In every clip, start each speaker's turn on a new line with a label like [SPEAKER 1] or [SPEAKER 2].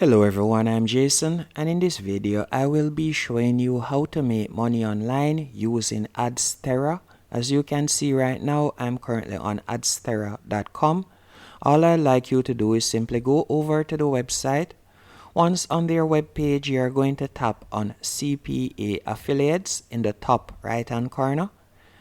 [SPEAKER 1] Hello everyone, I'm Jason, and in this video I will be showing you how to make money online using Adsterra. As you can see right now, I'm currently on adsterra.com. All I'd like you to do is simply go over to the website. Once on their webpage, you're going to tap on CPA affiliates in the top right hand corner,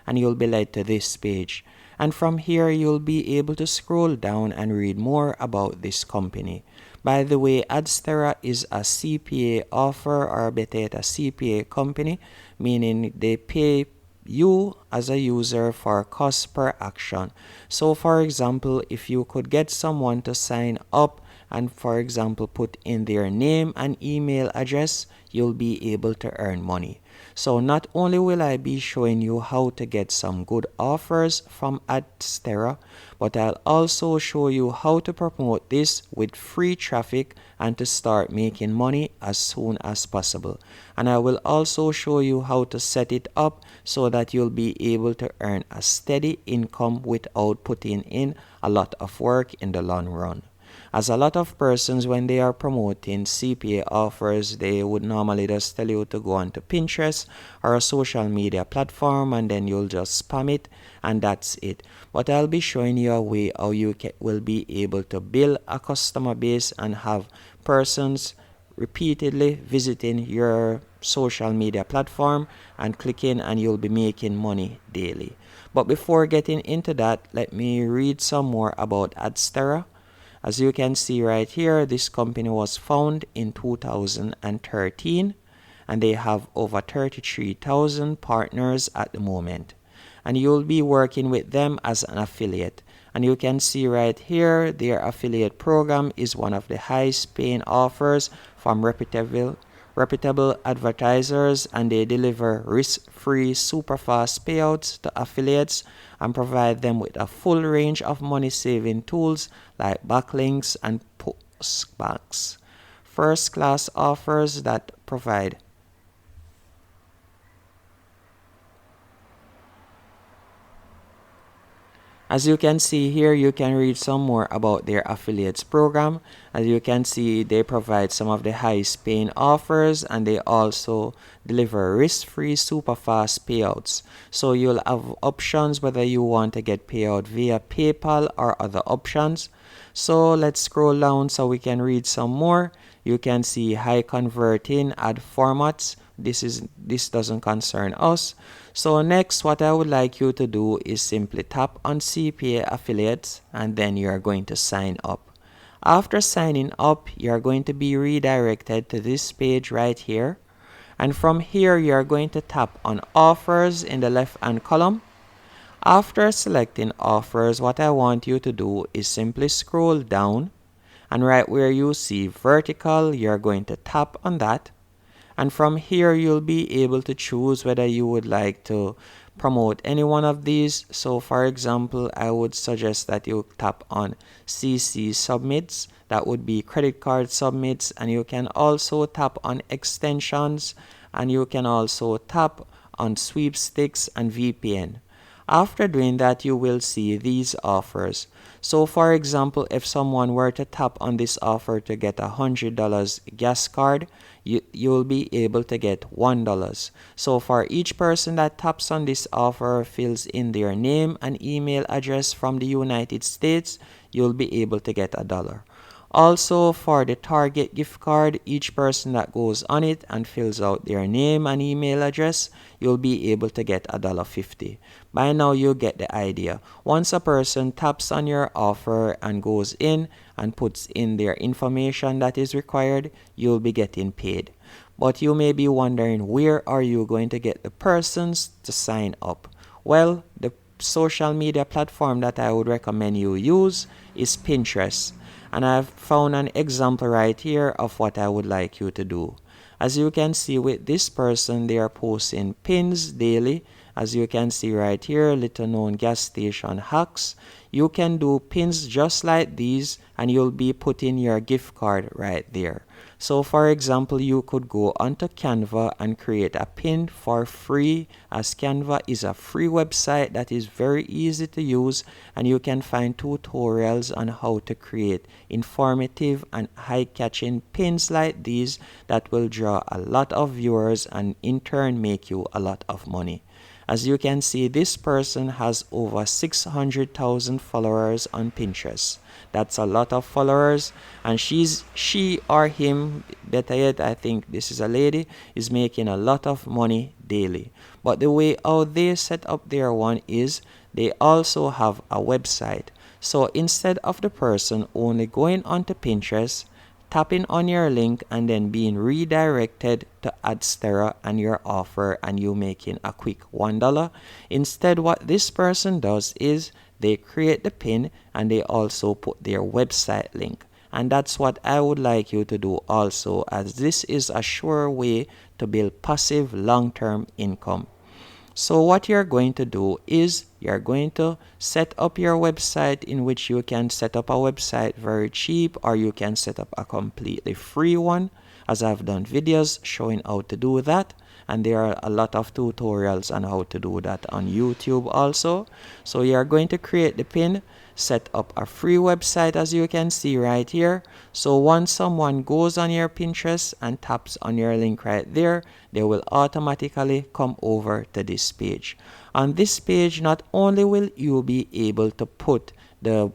[SPEAKER 1] and you'll be led to this page. And from here, you'll be able to scroll down and read more about this company. By the way, Adsterra is a CPA offer, or better yet, a CPA company, meaning they pay you as a user for cost per action. So for example, if you could get someone to sign up and for example put in their name and email address, you'll be able to earn money. So not only will I be showing you how to get some good offers from Adsterra, but I'll also show you how to promote this with free traffic and to start making money as soon as possible. And I will also show you how to set it up so that you'll be able to earn a steady income without putting in a lot of work in the long run. As a lot of persons, when they are promoting CPA offers, they would normally just tell you to go onto Pinterest or a social media platform, and then you'll just spam it and that's it. But I'll be showing you a way how you will be able to build a customer base and have persons repeatedly visiting your social media platform and clicking, and you'll be making money daily. But before getting into that, let me read some more about Adsterra. As you can see right here, this company was founded in 2013 and they have over 33,000 partners at the moment. And you'll be working with them as an affiliate. And you can see right here, their affiliate program is one of the highest paying offers from reputable advertisers, and they deliver risk-free super fast payouts to affiliates and provide them with a full range of money-saving tools like backlinks and postbacks. First-class offers that provide As you can see here, you can read some more about their affiliates program. As you can see, they provide some of the highest paying offers, and they also deliver risk-free super fast payouts. So you'll have options whether you want to get payout via PayPal or other options. So let's scroll down so we can read some more. You can see high converting ad formats. This doesn't concern us. So next, what I would like you to do is simply tap on CPA affiliates, and then you are going to sign up. After signing up, you are going to be redirected to this page right here, and from here you are going to tap on offers in the left hand column. After selecting offers, what I want you to do is simply scroll down, and right where you see vertical, you are going to tap on that. And from here, you'll be able to choose whether you would like to promote any one of these. So for example, I would suggest that you tap on CC submits. That would be credit card submits. And you can also tap on extensions. And you can also tap on sweepstakes and VPN. After doing that, you will see these offers. So for example, if someone were to tap on this offer to get $100 gas card, you'll be able to get $1. So for each person that taps on this offer, fills in their name and email address from the United States, you'll be able to get $1. Also, for the Target gift card, each person that goes on it and fills out their name and email address, you'll be able to get $1.50. By now, you get the idea. Once a person taps on your offer and goes in and puts in their information that is required, you'll be getting paid. But you may be wondering, where are you going to get the persons to sign up? Well, the social media platform that I would recommend you use is Pinterest. And I've found an example right here of what I would like you to do. As you can see with this person, they are posting pins daily, As you can see right here, little known gas station hacks. You can do pins just like these and you'll be putting your gift card right there. So for example, you could go onto Canva and create a pin for free, as Canva is a free website that is very easy to use, and you can find tutorials on how to create informative and high-catching pins like these that will draw a lot of viewers and in turn make you a lot of money. As you can see, this person has over 600,000 followers on Pinterest. That's a lot of followers, and she or him, better yet, I think this is a lady, is making a lot of money daily. But the way how they set up their one is they also have a website. So instead of the person only going onto Pinterest, tapping on your link and then being redirected to Adsterra and your offer and you making a quick $1. Instead, what this person does is they create the pin and they also put their website link. And that's what I would like you to do also, as this is a sure way to build passive long-term income. So what you're going to do is you're going to set up your website, in which you can set up a website very cheap, or you can set up a completely free one, as I've done videos showing how to do that. And there are a lot of tutorials on how to do that on YouTube also. So you're going to create the pin, set up a free website, as you can see right here. So once someone goes on your Pinterest and taps on your link right there, they will automatically come over to this page. On this page, not only will you be able to put the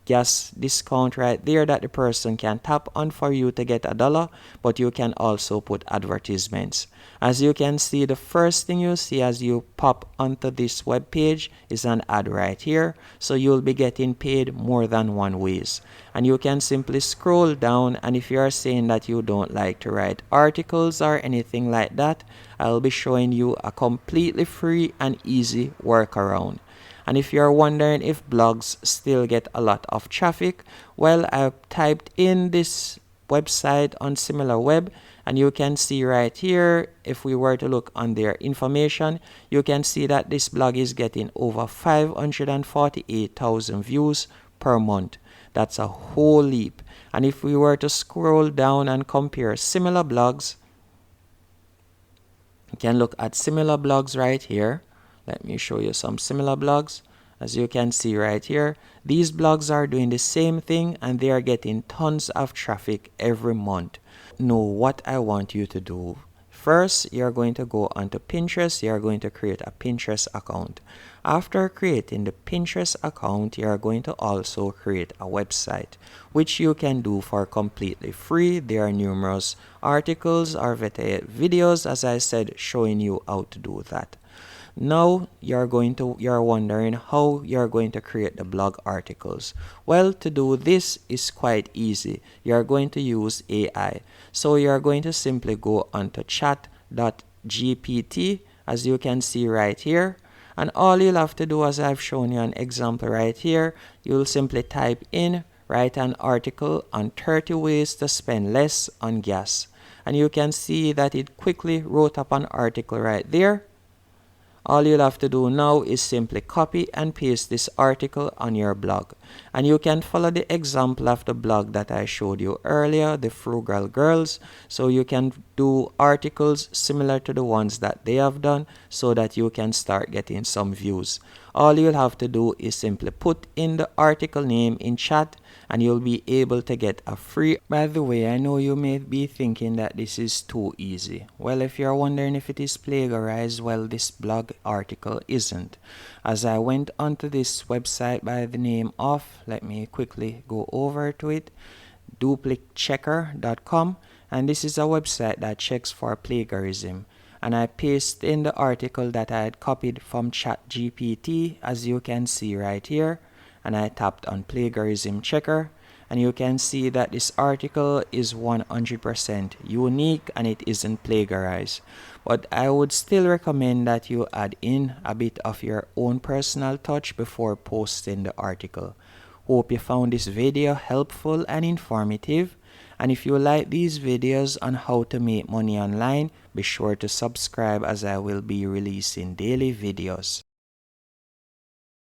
[SPEAKER 1] gas discount right there that the person can tap on for you to get $1, but you can also put advertisements. As you can see, the first thing you see as you pop onto this web page is an ad right here, so you'll be getting paid more than one ways. And you can simply scroll down, and if you are saying that you don't like to write articles or anything like that, I'll be showing you a completely free and easy workaround. And if you're wondering if blogs still get a lot of traffic, well, I've typed in this website on SimilarWeb, and you can see right here, if we were to look on their information, you can see that this blog is getting over 548,000 views per month. That's a whole leap. And if we were to scroll down and compare similar blogs, you can look at similar blogs right here. Let me show you some similar blogs. As you can see right here, these blogs are doing the same thing and they are getting tons of traffic every month. Now, what I want you to do, first, you're going to go onto Pinterest. You're going to create a Pinterest account. After creating the Pinterest account, you're going to also create a website, which you can do for completely free. There are numerous articles or videos, as I said, showing you how to do that. Now you're wondering how you're going to create the blog articles. Well, to do this is quite easy. You're going to use AI. So you're going to simply go onto chat.gpt, as you can see right here. And all you'll have to do, as I've shown you an example right here, you'll simply type in, write an article on 30 ways to spend less on gas. And you can see that it quickly wrote up an article right there. All you'll have to do now is simply copy and paste this article on your blog. And you can follow the example of the blog that I showed you earlier, the Frugal Girls. So you can do articles similar to the ones that they have done so that you can start getting some views. All you'll have to do is simply put in the article name in chat and you'll be able to get a free. By the way, I know you may be thinking that this is too easy. Well, if you're wondering if it is plagiarized, well, this blog article isn't. As I went onto this website by the name of, let me quickly go over to it, duplicchecker.com, and this is a website that checks for plagiarism. And I paste in the article that I had copied from ChatGPT, as you can see right here, and I tapped on plagiarism checker, and you can see that this article is 100% unique and it isn't plagiarized. But I would still recommend that you add in a bit of your own personal touch before posting the article. Hope you found this video helpful and informative. And if you like these videos on how to make money online, be sure to subscribe as I will be releasing daily videos.